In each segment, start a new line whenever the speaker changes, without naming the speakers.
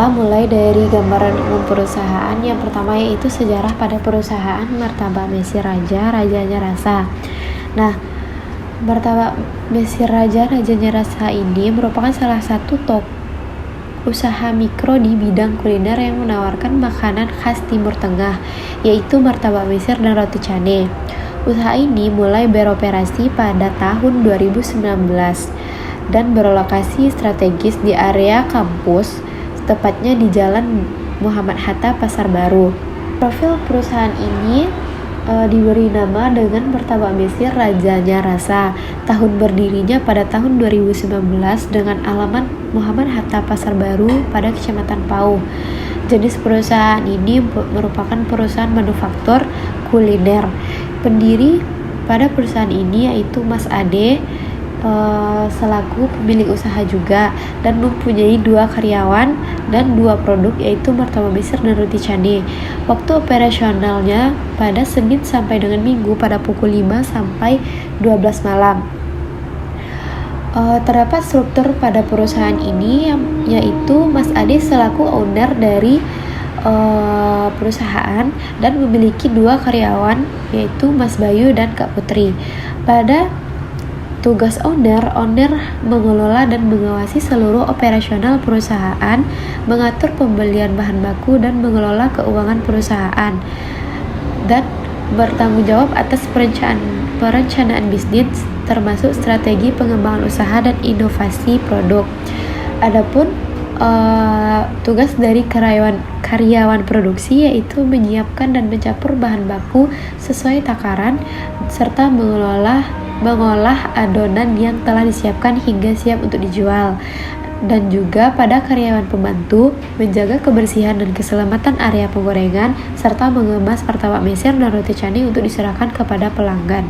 kita mulai dari gambaran umum perusahaan. Yang pertama yaitu sejarah pada perusahaan Martabak Mesir Raja, Rajanya Rasa. Nah, Martabak Mesir Raja, Rajanya Rasa ini merupakan salah satu usaha mikro di bidang kuliner yang menawarkan makanan khas Timur Tengah, yaitu martabak Mesir dan roti canai. Usaha ini mulai beroperasi pada tahun 2019 dan berlokasi strategis di area kampus, tepatnya di Jalan Muhammad Hatta, Pasar Baru. Profil perusahaan ini diberi nama dengan Martabak Mesir Rajanya Rasa. Tahun berdirinya pada tahun 2019 dengan alamat Muhammad Hatta, Pasar Baru pada Kecamatan Pauh. Jenis perusahaan ini merupakan perusahaan manufaktur kuliner. Pendiri pada perusahaan ini yaitu Mas Ade, selaku pemilik usaha juga, dan mempunyai 2 karyawan dan 2 produk yaitu martabak Mesir dan roti canai. Waktu operasionalnya pada Senin sampai dengan Minggu pada pukul 5 sampai 12 malam. Terdapat struktur pada perusahaan ini yaitu Mas Ade selaku owner dari perusahaan dan memiliki 2 karyawan yaitu Mas Bayu dan Kak Putri. Pada tugas owner mengelola dan mengawasi seluruh operasional perusahaan, mengatur pembelian bahan baku dan mengelola keuangan perusahaan, dan bertanggung jawab atas perencanaan bisnis termasuk strategi pengembangan usaha dan inovasi produk. Adapun tugas dari karyawan produksi yaitu menyiapkan dan mencampur bahan baku sesuai takaran serta mengolah adonan yang telah disiapkan hingga siap untuk dijual. Dan juga pada karyawan pembantu menjaga kebersihan dan keselamatan area penggorengan serta mengemas martabak Mesir dan roti canai untuk diserahkan kepada pelanggan.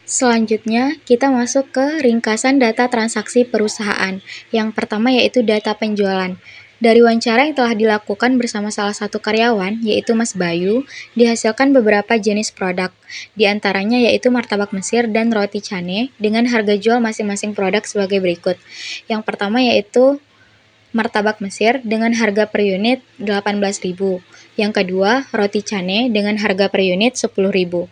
Selanjutnya, kita masuk ke ringkasan data transaksi perusahaan. Yang pertama yaitu data penjualan. Dari wawancara yang telah dilakukan bersama salah satu karyawan, yaitu Mas Bayu, dihasilkan beberapa jenis produk. Di antaranya yaitu martabak Mesir dan roti canai dengan harga jual masing-masing produk sebagai berikut. Yang pertama yaitu martabak Mesir dengan harga per unit 18.000. Yang kedua, roti canai dengan harga per unit 10.000.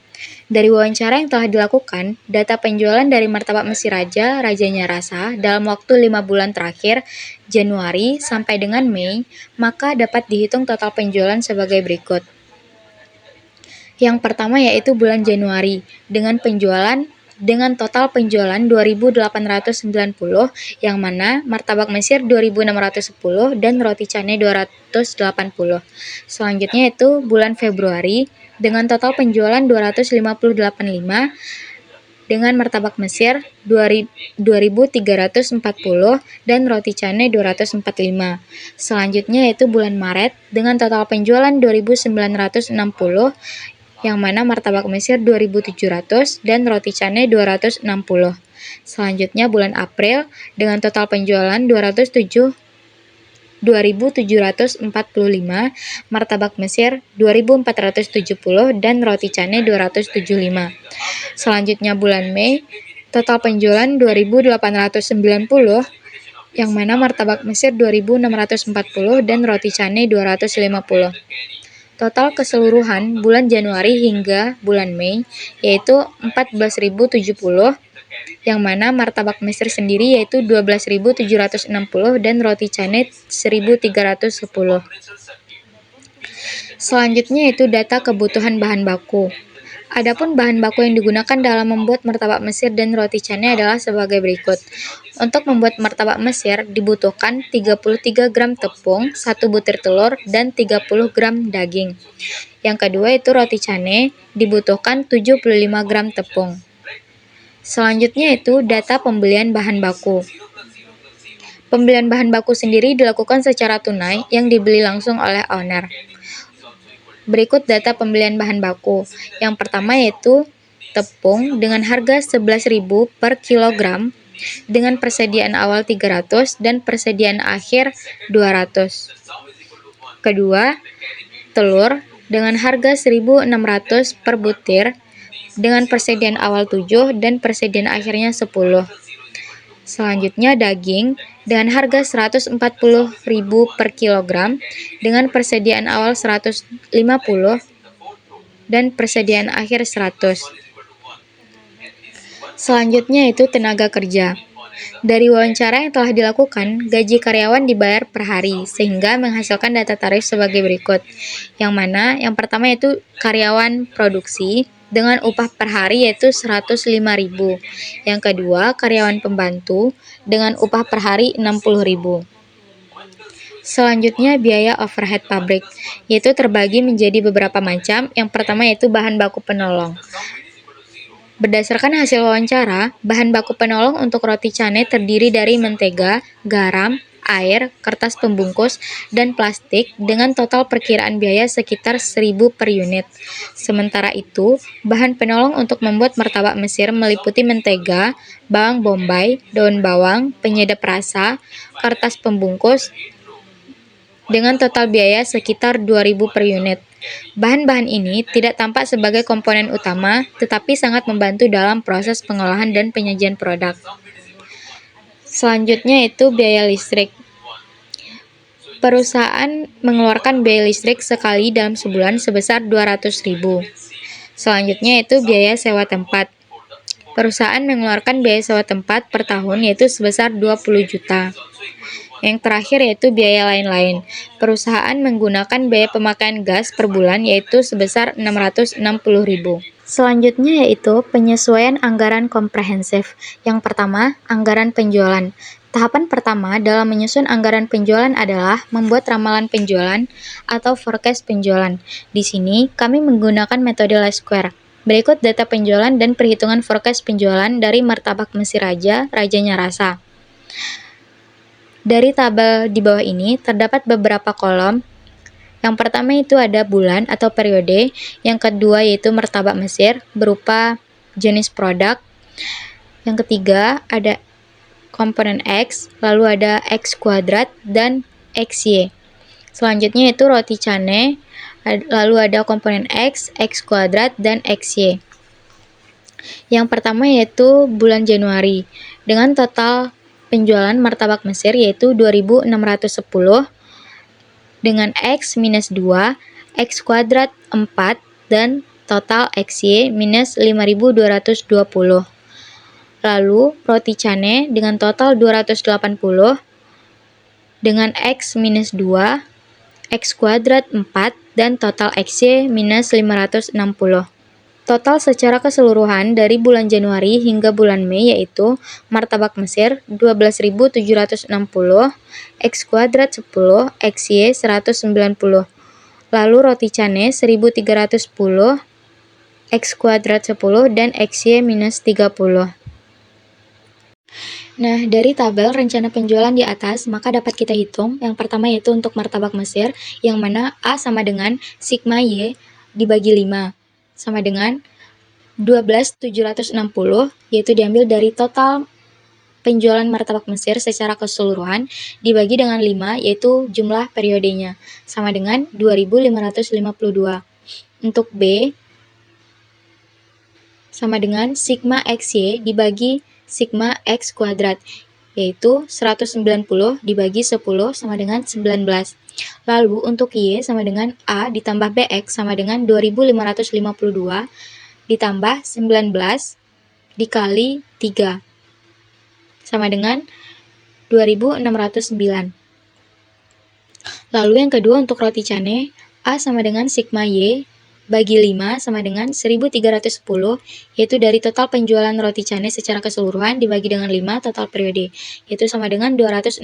Dari wawancara yang telah dilakukan, data penjualan dari Martabak Mesir Raja, Rajanya Rasa, dalam waktu 5 bulan terakhir, Januari sampai dengan Mei, maka dapat dihitung total penjualan sebagai berikut. Yang pertama yaitu bulan Januari, dengan total penjualan 2.890, yang mana martabak Mesir 2.610 dan roti canai 280. Selanjutnya itu bulan Februari dengan total penjualan 258,5 dengan martabak Mesir 2.340 dan roti canai 245. Selanjutnya yaitu bulan Maret dengan total penjualan 2.960, yang mana martabak Mesir 2.700 dan roti canai 260. Selanjutnya bulan April dengan total penjualan 2.745, martabak Mesir 2.470 dan roti canai 275. Selanjutnya bulan Mei, total penjualan 2.890, yang mana martabak Mesir 2.640 dan roti canai 250. Total keseluruhan bulan Januari hingga bulan Mei yaitu 14.070, yang mana martabak Mesir sendiri yaitu 12.760 dan roti canai 1.310. Selanjutnya yaitu data kebutuhan bahan baku. Adapun bahan baku yang digunakan dalam membuat martabak Mesir dan roti canai adalah sebagai berikut. Untuk membuat martabak Mesir dibutuhkan 33 gram tepung, 1 butir telur, dan 30 gram daging. Yang kedua itu roti canai dibutuhkan 75 gram tepung. Selanjutnya itu data pembelian bahan baku. Pembelian bahan baku sendiri dilakukan secara tunai yang dibeli langsung oleh owner. Berikut data pembelian bahan baku. Yang pertama yaitu tepung dengan harga 11.000 per kilogram dengan persediaan awal 300 dan persediaan akhir 200. Kedua, telur dengan harga 1.600 per butir dengan persediaan awal 7 dan persediaan akhirnya 10. Selanjutnya daging dengan harga 140.000 per kilogram dengan persediaan awal 150 dan persediaan akhir 100. Selanjutnya itu tenaga kerja. Dari wawancara yang telah dilakukan, gaji karyawan dibayar per hari, sehingga menghasilkan data tarif sebagai berikut. Yang mana, yang pertama yaitu karyawan produksi dengan upah per hari yaitu 105.000. Yang kedua, karyawan pembantu dengan upah per hari 60.000. Selanjutnya biaya overhead pabrik, yaitu terbagi menjadi beberapa macam. Yang pertama yaitu bahan baku penolong. Berdasarkan hasil wawancara, bahan baku penolong untuk roti canai terdiri dari mentega, garam, air, kertas pembungkus, dan plastik dengan total perkiraan biaya sekitar 1.000 per unit. Sementara itu, bahan penolong untuk membuat martabak Mesir meliputi mentega, bawang bombay, daun bawang, penyedap rasa, kertas pembungkus, dengan total biaya sekitar 2.000 per unit. Bahan-bahan ini tidak tampak sebagai komponen utama, tetapi sangat membantu dalam proses pengolahan dan penyajian produk. Selanjutnya itu biaya listrik. Perusahaan mengeluarkan biaya listrik sekali dalam sebulan sebesar 200.000. Selanjutnya itu biaya sewa tempat. Perusahaan mengeluarkan biaya sewa tempat per tahun yaitu sebesar 20 juta. Yang terakhir yaitu biaya lain-lain. Perusahaan menggunakan biaya pemakaian gas per bulan yaitu sebesar 660.000. Selanjutnya yaitu penyesuaian anggaran komprehensif. Yang pertama, anggaran penjualan. Tahapan pertama dalam menyusun anggaran penjualan adalah membuat ramalan penjualan atau forecast penjualan. Di sini, kami menggunakan metode least square. Berikut data penjualan dan perhitungan forecast penjualan dari martabak Mesir Raja, Rajanya Rasa. Dari tabel di bawah ini terdapat beberapa kolom. Yang pertama itu ada bulan atau periode, yang kedua yaitu martabak Mesir berupa jenis produk. Yang ketiga ada komponen X, lalu ada X kuadrat dan XY. Selanjutnya itu roti canai, lalu ada komponen X, X kuadrat dan XY. Yang pertama yaitu bulan Januari dengan total penjualan martabak Mesir yaitu 2.610 dengan X minus 2, X kuadrat 4, dan total XY minus 5.220. Lalu roti canai dengan total 280 dengan X minus 2, X kuadrat 4, dan total XY minus 560. Total secara keseluruhan dari bulan Januari hingga bulan Mei yaitu martabak Mesir 12.760, X kuadrat 10, XY 190. Lalu roti canai 1.310, X kuadrat 10, dan XY minus 30. Nah, dari tabel rencana penjualan di atas, maka dapat kita hitung. Yang pertama yaitu untuk martabak Mesir, yang mana A sama dengan sigma Y dibagi 5. Sama dengan 12.760, yaitu diambil dari total penjualan martabak Mesir secara keseluruhan dibagi dengan 5, yaitu jumlah periodenya, sama dengan 2.552. Untuk B, sama dengan sigma XY dibagi sigma X kuadrat, yaitu 190 dibagi 10 sama dengan 19. Lalu untuk Y sama dengan A ditambah BX sama dengan 2.552 ditambah 19 dikali 3 sama dengan 2.609. Lalu yang kedua untuk roti canai, A sama dengan sigma Y bagi 5 sama dengan 1.310, yaitu dari total penjualan roti canai secara keseluruhan dibagi dengan 5 total periode, yaitu sama dengan 262.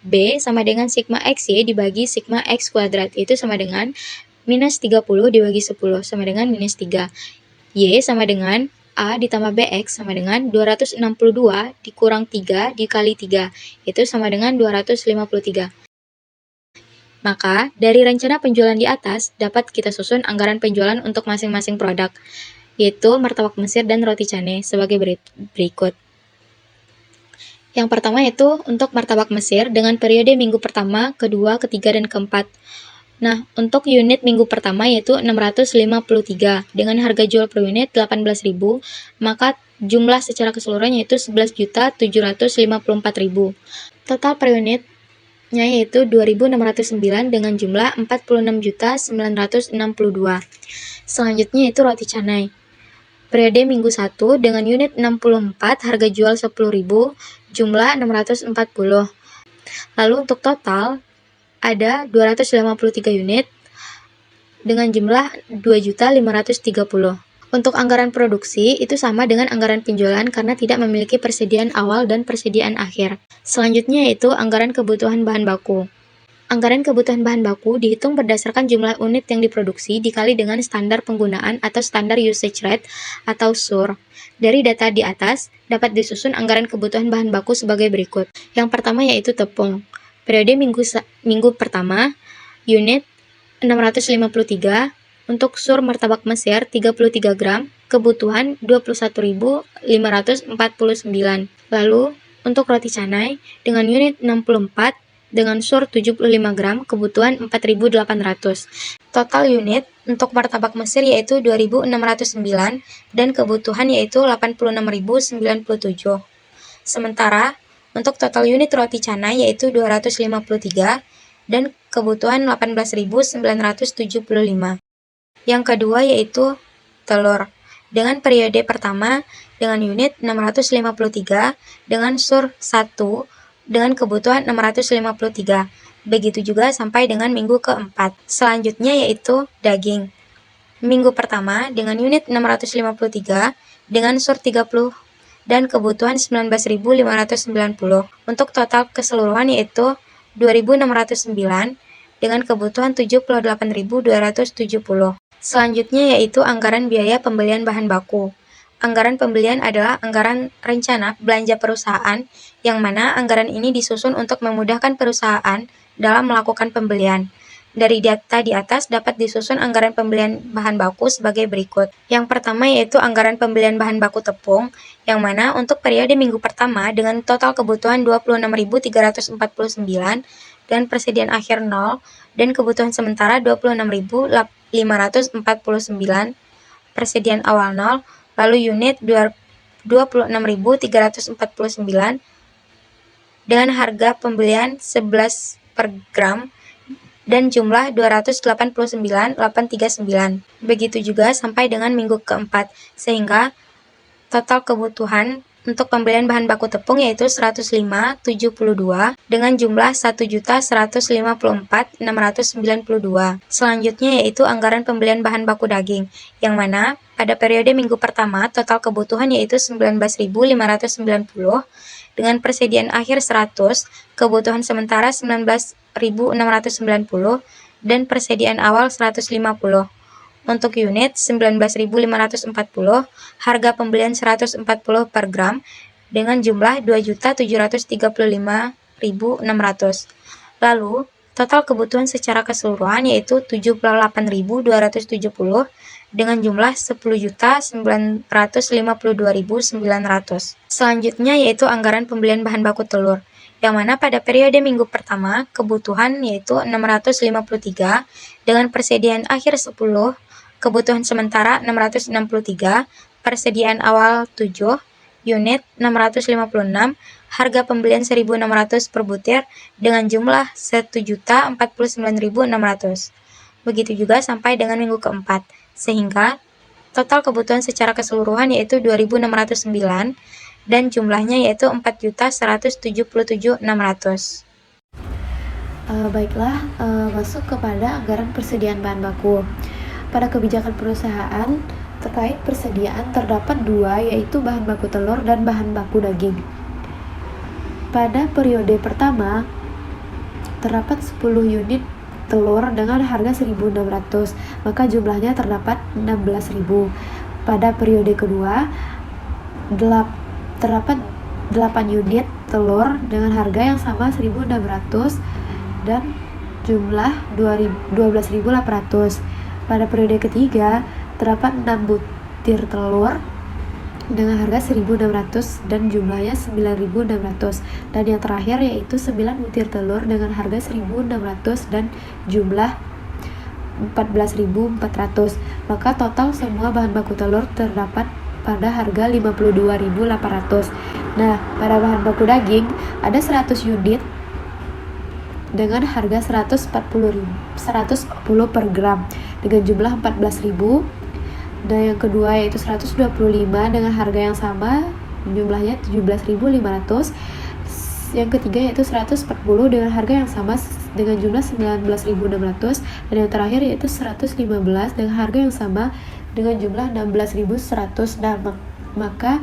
B sama dengan sigma XY dibagi sigma X kuadrat, yaitu sama dengan minus 30 dibagi 10 sama dengan minus 3. Y sama dengan A ditambah BX sama dengan 262 dikurang 3 dikali 3, yaitu sama dengan 253. Maka, dari rencana penjualan di atas, dapat kita susun anggaran penjualan untuk masing-masing produk, yaitu martabak Mesir dan roti canai sebagai berikut. Yang pertama yaitu untuk martabak Mesir dengan periode minggu pertama, kedua, ketiga, dan keempat. Nah, untuk unit minggu pertama yaitu 653 dengan harga jual per unit 18.000, maka Jumlah secara keseluruhan yaitu 11.754.000. Total per unitnya yaitu 2.609 dengan jumlah 46.962. Selanjutnya yaitu roti canai. Periode minggu 1 dengan unit 64, harga jual 10.000, jumlah 640. Lalu untuk total ada 253 unit dengan jumlah 2.530. Untuk anggaran produksi itu sama dengan anggaran penjualan karena tidak memiliki persediaan awal dan persediaan akhir. Selanjutnya yaitu anggaran kebutuhan bahan baku. Anggaran kebutuhan bahan baku dihitung berdasarkan jumlah unit yang diproduksi dikali dengan standar penggunaan atau standar usage rate atau SUR. Dari data di atas, dapat disusun anggaran kebutuhan bahan baku sebagai berikut. Yang pertama yaitu tepung. Periode minggu pertama, unit 653, untuk SUR martabak Mesir 33 gram, kebutuhan 21.549. Lalu, untuk roti canai dengan unit 64, dengan SUR 75 gram, kebutuhan 4.800. Total unit untuk martabak Mesir yaitu 2.609 dan kebutuhan yaitu 86.097. Sementara untuk total unit roti canai yaitu 253 dan kebutuhan 18.975. Yang kedua yaitu telur. Dengan periode pertama dengan unit 653 dengan SUR 1 dengan kebutuhan 653. Begitu juga sampai dengan minggu keempat. Selanjutnya yaitu daging. Minggu pertama dengan unit 653 dengan SUR 30 dan kebutuhan 19.590. Untuk total keseluruhan yaitu 2.609 dengan kebutuhan 78.270. Selanjutnya yaitu anggaran biaya pembelian bahan baku. Anggaran pembelian adalah anggaran rencana belanja perusahaan, yang mana anggaran ini disusun untuk memudahkan perusahaan dalam melakukan pembelian. Dari data di atas dapat disusun anggaran pembelian bahan baku sebagai berikut. Yang pertama yaitu anggaran pembelian bahan baku tepung, yang mana untuk periode minggu pertama dengan total kebutuhan 26.349 dan persediaan akhir 0 dan kebutuhan sementara 26.549, persediaan awal 0, lalu unit 26.349 dengan harga pembelian 11 per gram dan jumlah 289.839. Begitu juga sampai dengan minggu keempat, sehingga total kebutuhan untuk pembelian bahan baku tepung yaitu 105.072 dengan jumlah 1.154.692. Selanjutnya yaitu anggaran pembelian bahan baku daging, yang mana pada periode minggu pertama total kebutuhan yaitu 19.590 dengan persediaan akhir 100, kebutuhan sementara 19.690 dan persediaan awal 150. Untuk unit 19.540, harga pembelian 140 per gram dengan jumlah 2.735.600. Lalu, total kebutuhan secara keseluruhan yaitu 78.270 dengan jumlah 10.952.900. Selanjutnya yaitu anggaran pembelian bahan baku telur, yang mana pada periode minggu pertama kebutuhan yaitu 653 dengan persediaan akhir 10, kebutuhan sementara 663, persediaan awal 7, unit 656, harga pembelian 1.600 per butir dengan jumlah 1.049.600. Begitu juga sampai dengan minggu keempat, sehingga total kebutuhan secara keseluruhan yaitu 2.609 dan jumlahnya yaitu 4.177.600.
Baiklah, masuk kepada anggaran persediaan bahan baku. Pada kebijakan perusahaan terkait persediaan terdapat dua, yaitu bahan baku telur dan bahan baku daging. Pada periode pertama terdapat 10 unit telur dengan harga 1.600, maka jumlahnya terdapat 16.000. Pada periode kedua terdapat 8 unit telur dengan harga yang sama 1.600 dan jumlah 12.800. Pada periode ketiga terdapat 6 butir telur dengan harga 1.600 dan jumlahnya 9.600, dan yang terakhir yaitu 9 butir telur dengan harga 1.600 dan jumlah 14.400. Maka total semua bahan baku telur terdapat pada harga 52.800. Nah, pada bahan baku daging ada 100 unit dengan harga 140 per gram dengan jumlah 14.000. Dan yang kedua yaitu 125 dengan harga yang sama, jumlahnya 17.500. Yang ketiga yaitu 140 dengan harga yang sama dengan jumlah 19.600. Dan yang terakhir yaitu 115 dengan harga yang sama dengan jumlah 16.100. Nah, maka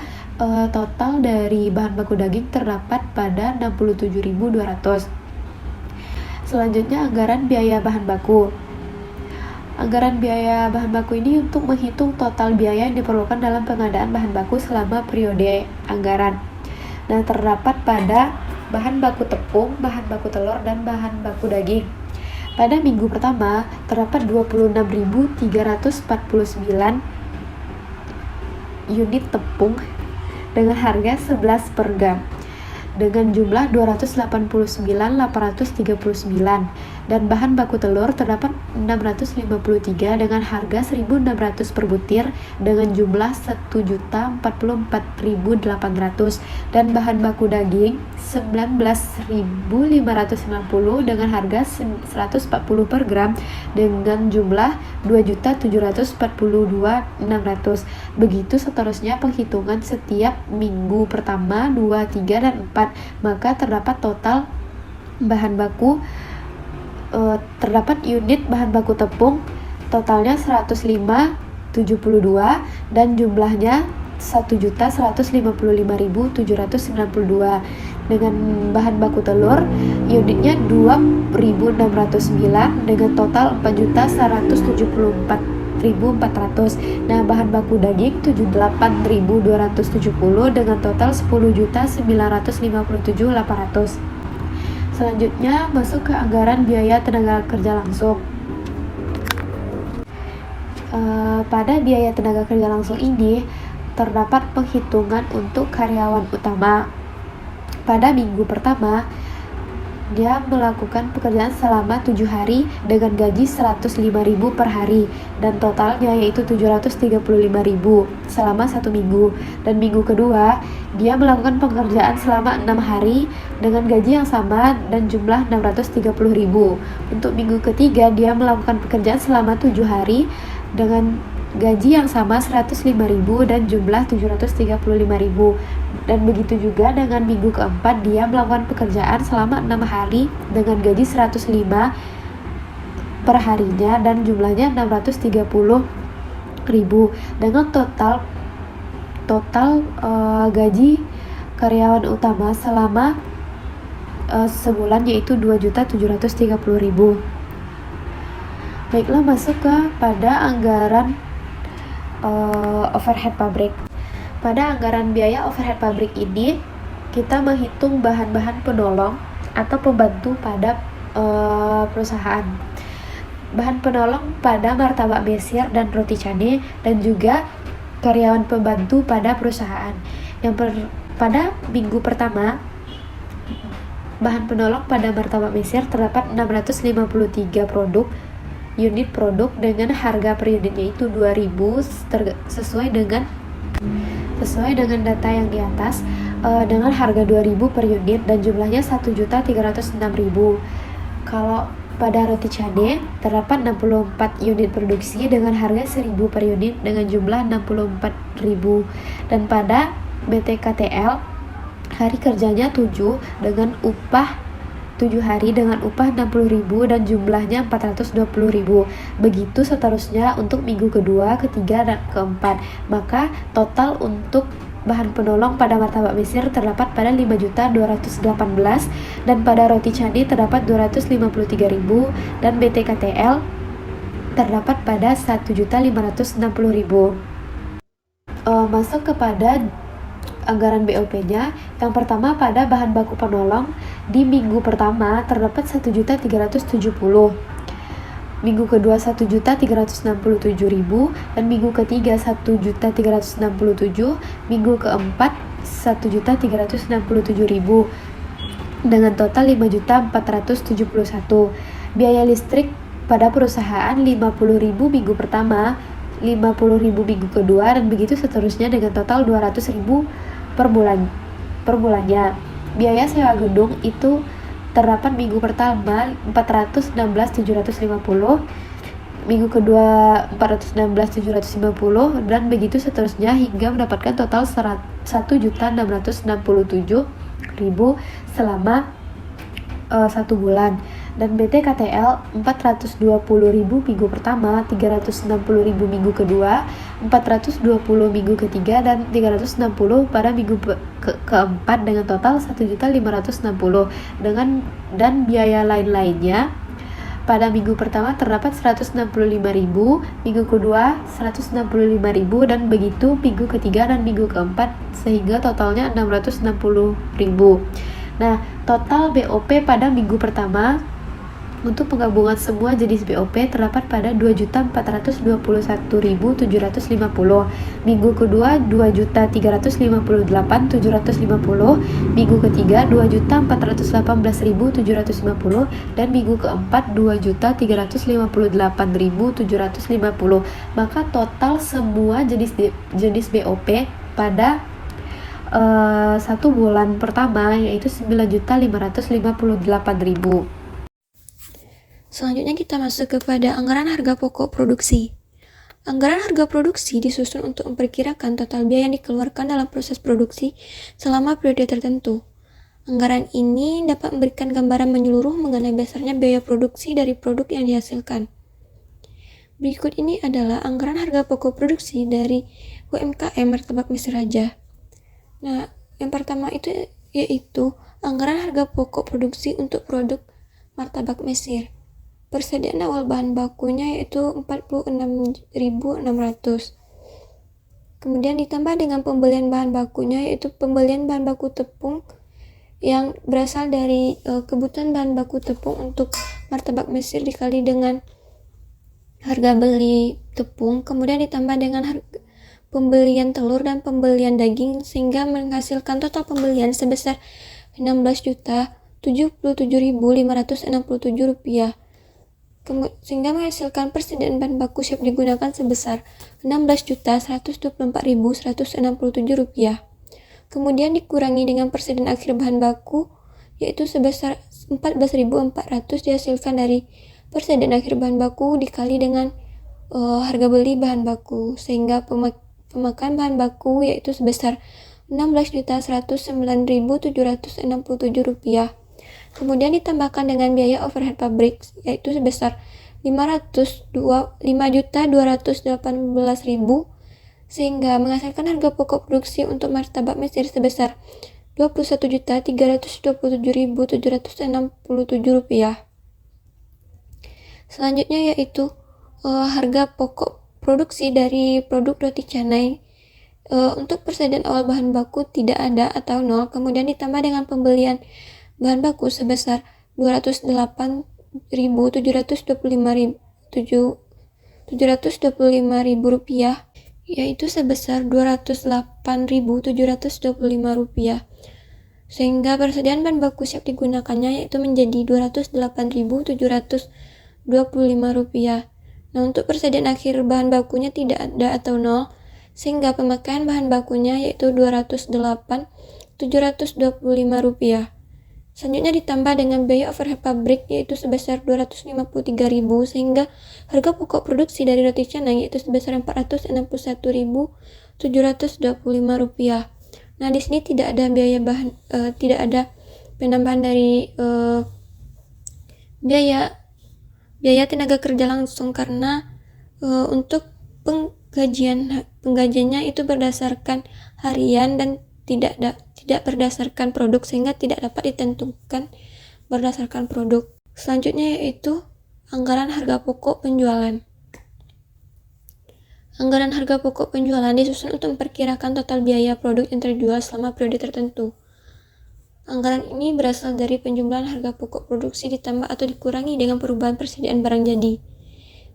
total dari bahan baku daging terdapat pada 67.200. Selanjutnya, anggaran biaya bahan baku. Anggaran biaya bahan baku ini untuk menghitung total biaya yang diperlukan dalam pengadaan bahan baku selama periode anggaran. Nah, terdapat pada bahan baku tepung, bahan baku telur, dan bahan baku daging. Pada minggu pertama, terdapat 26.349 unit tepung dengan harga 11 per gram dengan jumlah 289.839, dan bahan baku telur terdapat 653 dengan harga 1.600 per butir dengan jumlah 1.044.800, dan bahan baku daging 19.590 dengan harga 140 per gram dengan jumlah 2.742.600. Begitu seterusnya penghitungan setiap minggu pertama, 2, 3, dan 4. Maka terdapat total bahan baku, terdapat unit bahan baku tepung totalnya 105.072 dan jumlahnya 1.155.792. Dengan bahan baku telur unitnya 2.609 dengan total 4.174.400. Nah, bahan baku daging 78.270 dengan total 10.957.800. Selanjutnya masuk ke anggaran biaya tenaga kerja langsung. Pada biaya tenaga kerja langsung ini terdapat penghitungan untuk karyawan utama. Pada minggu pertama, dia melakukan pekerjaan selama 7 hari dengan gaji 105.000 per hari dan totalnya yaitu 735.000 selama 1 minggu. Dan minggu kedua, dia melakukan pekerjaan selama 6 hari dengan gaji yang sama dan jumlah 630.000. Untuk minggu ketiga, dia melakukan pekerjaan selama 7 hari dengan gaji yang sama 105.000 dan jumlah 735.000. Dan begitu juga dengan minggu keempat, dia melakukan pekerjaan selama 6 hari dengan gaji 105 per harinya dan jumlahnya 630.000. Dengan total gaji karyawan utama selama sebulan yaitu 2.730.000. Baiklah, masuk ke pada anggaran overhead pabrik. Pada anggaran biaya overhead pabrik ini, kita menghitung bahan-bahan penolong atau pembantu pada perusahaan. Bahan penolong pada martabak mesir dan roti canai, dan juga karyawan pembantu pada perusahaan. Pada minggu pertama, bahan penolong pada martabak mesir terdapat 653 unit produk dengan harga per unitnya itu 2.000 sesuai dengan data yang di atas, dengan harga 2.000 per unit dan jumlahnya 1.306.000. Kalau pada roti canai terdapat 64 unit produksi dengan harga 1.000 per unit dengan jumlah 64.000. Dan pada BTKTL hari kerjanya 7 dengan upah 7 hari dengan upah 60.000 dan jumlahnya 420.000. Begitu seterusnya untuk minggu kedua, ketiga, dan keempat. Maka total untuk bahan penolong pada martabak mesir terdapat pada 5.218 dan pada roti canai terdapat 253.000 dan BTKTL terdapat pada 1.560.000. Masuk kepada anggaran BOP-nya. Yang pertama, pada bahan baku penolong di minggu pertama terdapat 1.370, minggu kedua 1.367.000 dan minggu ketiga 1.367, minggu keempat 1.367.000 dengan total 5.471. Biaya listrik pada perusahaan 50.000 minggu pertama, 50.000 minggu kedua, dan begitu seterusnya dengan total 200.000 per bulannya. Biaya sewa gedung itu terdapat minggu pertama 416.750, minggu kedua 416.750, dan begitu seterusnya hingga mendapatkan total 1.667.000 selama 1 bulan. Dan BT KTL 420.000 minggu pertama, 360.000 minggu kedua, 420 minggu ketiga, dan 360 pada minggu keempat dengan total 1.560 dan biaya lain-lainnya. Pada minggu pertama terdapat 165.000, minggu kedua 165.000, dan begitu minggu ketiga dan minggu keempat, sehingga totalnya 660.000. Nah, total BOP pada minggu pertama untuk penggabungan semua jenis BOP terdapat pada 2.421.750, minggu kedua 2.358.750, minggu ketiga 2.418.750, dan minggu keempat 2.358.750. Maka total semua jenis BOP pada 1 bulan pertama yaitu 9.558.000.
Selanjutnya kita masuk kepada anggaran harga pokok produksi. Anggaran harga produksi disusun untuk memperkirakan total biaya yang dikeluarkan dalam proses produksi selama periode tertentu. Anggaran ini dapat memberikan gambaran menyeluruh mengenai besarnya biaya produksi dari produk yang dihasilkan. Berikut ini adalah anggaran harga pokok produksi dari UMKM Martabak Mesir Raja. Nah, yang pertama itu yaitu anggaran harga pokok produksi untuk produk martabak Mesir. Persediaan awal bahan bakunya yaitu 46.600. Kemudian ditambah dengan pembelian bahan bakunya yaitu pembelian bahan baku tepung yang berasal dari kebutuhan bahan baku tepung untuk martabak Mesir dikali dengan harga beli tepung. Kemudian ditambah dengan harga pembelian telur dan pembelian daging sehingga menghasilkan total pembelian sebesar 16.077.567 rupiah. Sehingga menghasilkan persediaan bahan baku siap digunakan sebesar 16.124.167 rupiah. Kemudian dikurangi dengan persediaan akhir bahan baku yaitu sebesar 14.400 dihasilkan dari persediaan akhir bahan baku dikali dengan harga beli bahan baku sehingga pemakaian bahan baku yaitu sebesar 16.109.767 rupiah. Kemudian ditambahkan dengan biaya overhead pabrik yaitu sebesar 5.218.000 sehingga menghasilkan harga pokok produksi untuk martabak Mesir sebesar 21.327.767 rupiah. Selanjutnya yaitu harga pokok produksi dari produk roti canai. Untuk persediaan awal bahan baku tidak ada atau nol, kemudian ditambah dengan pembelian bahan baku sebesar 208.725.000 rupiah, yaitu sebesar 208.725 rupiah. Sehingga persediaan bahan baku siap digunakannya yaitu menjadi 208.725 rupiah. Nah, untuk persediaan akhir bahan bakunya tidak ada atau nol, sehingga pemakaian bahan bakunya yaitu 208.725 rupiah. Selanjutnya ditambah dengan biaya overhead pabrik yaitu sebesar 253.000 sehingga harga pokok produksi dari roti canai yaitu sebesar 461.725 rupiah. Nah, di sini tidak ada biaya tidak ada penambahan dari biaya tenaga kerja langsung karena untuk penggajiannya itu berdasarkan harian dan tidak berdasarkan produk sehingga tidak dapat ditentukan berdasarkan produk. Selanjutnya yaitu anggaran harga pokok penjualan. Anggaran harga pokok penjualan disusun untuk memperkirakan total biaya produk yang terjual selama periode tertentu. Anggaran ini berasal dari penjumlahan harga pokok produksi ditambah atau dikurangi dengan perubahan persediaan barang jadi.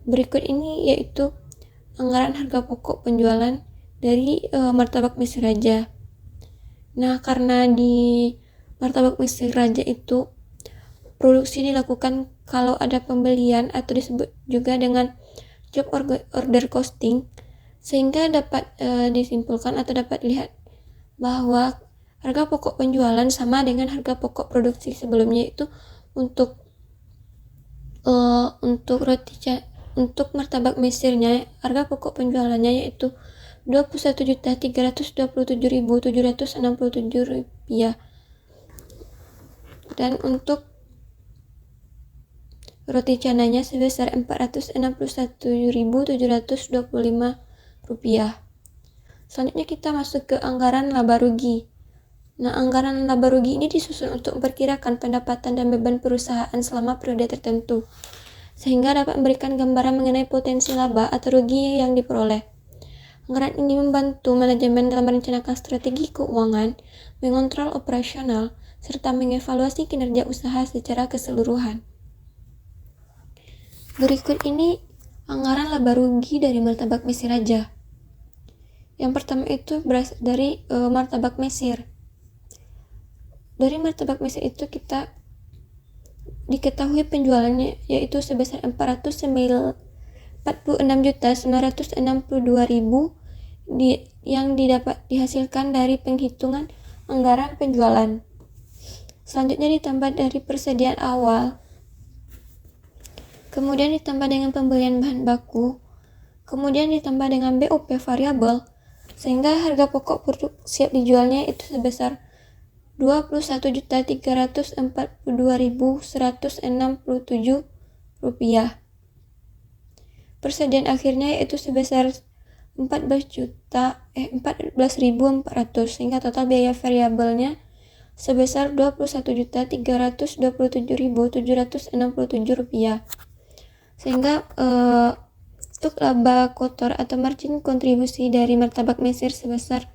Berikut ini yaitu anggaran harga pokok penjualan dari martabak Mesir Raja. Nah, karena di martabak Mesir Raja itu produksi dilakukan kalau ada pembelian atau disebut juga dengan job order costing. Sehingga dapat disimpulkan atau dapat dilihat bahwa harga pokok penjualan sama dengan harga pokok produksi sebelumnya, itu untuk untuk martabak mesirnya harga pokok penjualannya yaitu Rp21.327.767 dan untuk roti cananya sebesar Rp461.725. Selanjutnya kita masuk ke anggaran laba rugi. Nah, anggaran laba rugi ini disusun untuk memperkirakan pendapatan dan beban perusahaan selama periode tertentu, sehingga dapat memberikan gambaran mengenai potensi laba atau rugi yang diperoleh. Anggaran ini membantu manajemen dalam merencanakan strategi keuangan, mengontrol operasional, serta mengevaluasi kinerja usaha secara keseluruhan. Berikut ini anggaran laba rugi dari martabak Mesir Raja. Yang pertama itu berasal dari martabak Mesir. Dari martabak Mesir itu kita diketahui penjualannya yaitu sebesar 46.962.000 yang didapat dihasilkan dari penghitungan anggaran penjualan. Selanjutnya ditambah dari persediaan awal, kemudian ditambah dengan pembelian bahan baku, kemudian ditambah dengan BOP variabel, sehingga harga pokok produk siap dijualnya itu sebesar Rp21.342.167. Persediaan akhirnya yaitu sebesar 14.400, sehingga total biaya variabelnya sebesar Rp21.327.767. Sehingga untuk laba kotor atau margin kontribusi dari martabak Mesir sebesar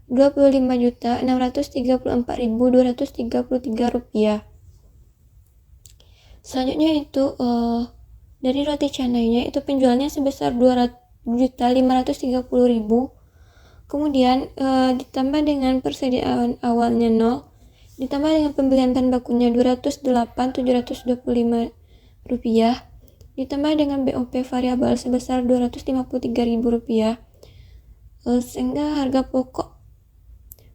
Rp25.634.233. Selanjutnya itu dari roti canainya itu penjualnya sebesar Rp200.530.000. Kemudian ditambah dengan persediaan awalnya 0, ditambah dengan pembelian bahan bakunya Rp208.725, ditambah dengan BOP variabel sebesar Rp253.000, sehingga harga pokok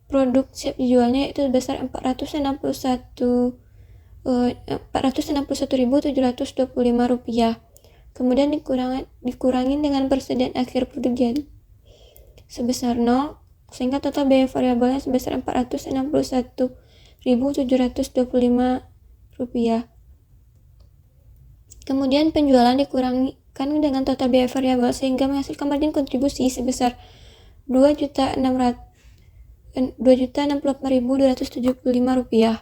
produk siap dijualnya itu sebesar Rp461.725. Kemudian dikurangin dengan persediaan akhir produk jadi sebesar 0, sehingga total biaya variabelnya sebesar Rp461.725. Kemudian penjualan dikurangkan dengan total biaya variabel sehingga menghasilkan margin kontribusi sebesar Rp2.064.275.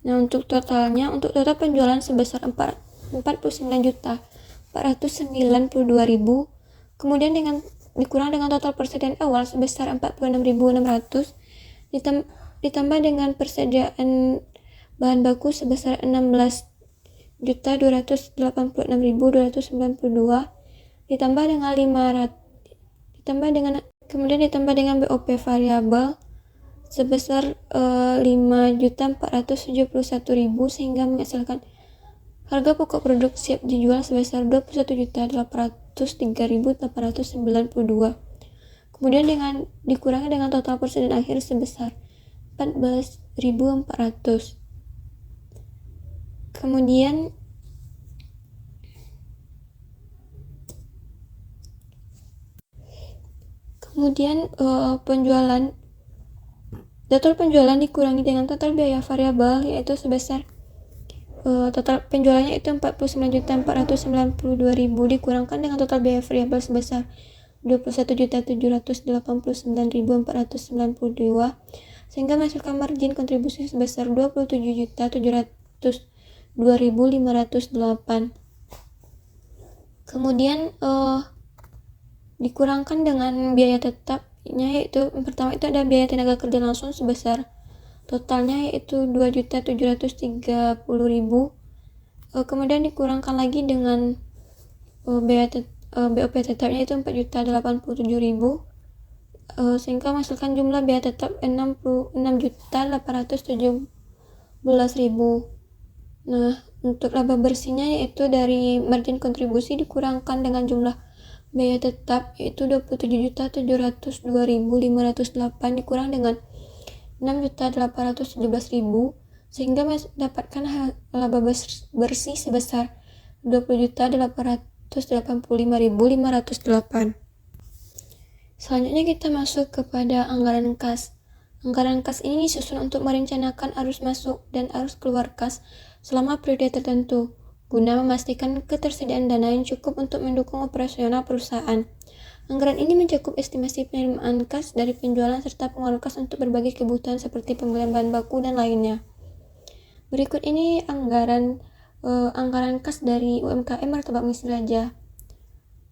Nah, untuk total penjualan sebesar Rp49.492.000, kemudian dikurang dengan total persediaan awal sebesar Rp46.600, ditambah dengan persediaan bahan baku sebesar Rp16.286.292, kemudian ditambah dengan BOP variabel sebesar Rp5.471.000, sehingga menghasilkan harga pokok produk siap dijual sebesar Rp21.803.892. Kemudian dikurangi dengan total persediaan akhir sebesar Rp14.400. Kemudian total penjualan dikurangi dengan total biaya variabel yaitu sebesar total penjualannya itu Rp49.492.000 dikurangkan dengan total biaya variabel sebesar Rp21.789.492, sehingga menghasilkan margin kontribusi sebesar Rp27.702.508. Kemudian dikurangkan dengan biaya tetapnya, yaitu yang pertama itu ada biaya tenaga kerja langsung sebesar totalnya yaitu Rp2.730.000. Kemudian dikurangkan lagi dengan BOP tetapnya itu Rp4.087.000, sehingga menghasilkan jumlah biaya tetap Rp66.817.000. Nah, untuk laba bersihnya yaitu dari margin kontribusi dikurangkan dengan jumlah biaya tetap yaitu 27.702.508 dikurang dengan 6.817.000 sehingga mendapatkan laba bersih sebesar 20.885.508. Selanjutnya kita masuk kepada anggaran kas. Anggaran kas ini disusun untuk merencanakan arus masuk dan arus keluar kas selama periode tertentu, guna memastikan ketersediaan dana yang cukup untuk mendukung operasional perusahaan. Anggaran ini mencakup estimasi penerimaan kas dari penjualan serta pengeluaran kas untuk berbagai kebutuhan seperti pembelian bahan baku dan lainnya. Berikut ini anggaran kas dari UMKM Martabak Misi Raja.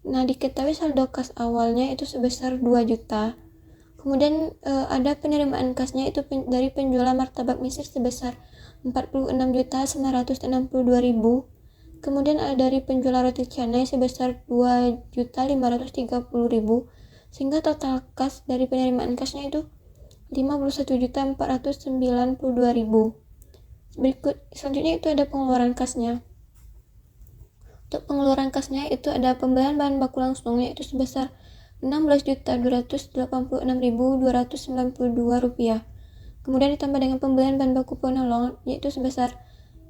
Nah, diketahui saldo kas awalnya itu sebesar 2 juta. Kemudian ada penerimaan kasnya itu dari penjualan martabak misir sebesar 46.962.000. Kemudian ada dari penjualan roti canai sebesar 2.530.000, sehingga total kas dari penerimaan kasnya itu 51.492.000. Berikut selanjutnya itu ada pengeluaran kasnya. Untuk pengeluaran kasnya itu ada pembelian bahan baku langsung yaitu sebesar Rp16.284.292. Kemudian ditambah dengan pembelian bahan baku penolong yaitu sebesar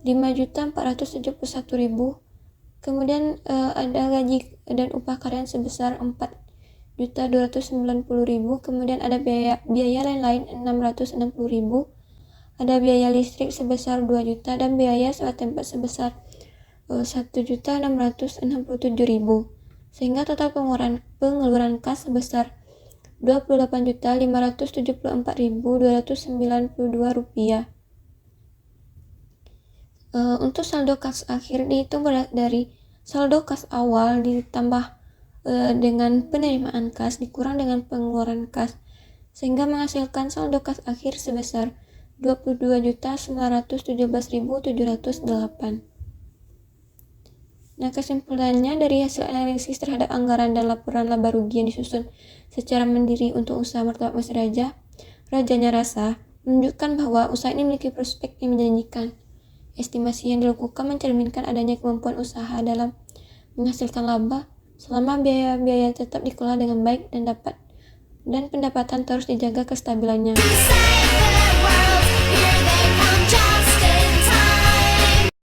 Rp5.471.000. Kemudian ada gaji dan upah karyawan sebesar Rp4.290.000. Kemudian ada biaya lain-lain Rp660.000. Ada biaya listrik sebesar 2 juta dan biaya sewa tempat sebesar 1.667.000. Sehingga total pengeluaran kas sebesar Rp28.574.292. Untuk saldo kas akhir dihitung dari saldo kas awal ditambah dengan penerimaan kas dikurang dengan pengeluaran kas, sehingga menghasilkan saldo kas akhir sebesar Rp22.917.708. Nah, kesimpulannya dari hasil analisis terhadap anggaran dan laporan laba rugi yang disusun secara mandiri untuk usaha Martabak Misi Raja, Rajanya Rasa, menunjukkan bahwa usaha ini memiliki prospek yang menjanjikan. Estimasi yang dilakukan mencerminkan adanya kemampuan usaha dalam menghasilkan laba selama biaya-biaya tetap dikelola dengan baik dan pendapatan terus dijaga kestabilannya.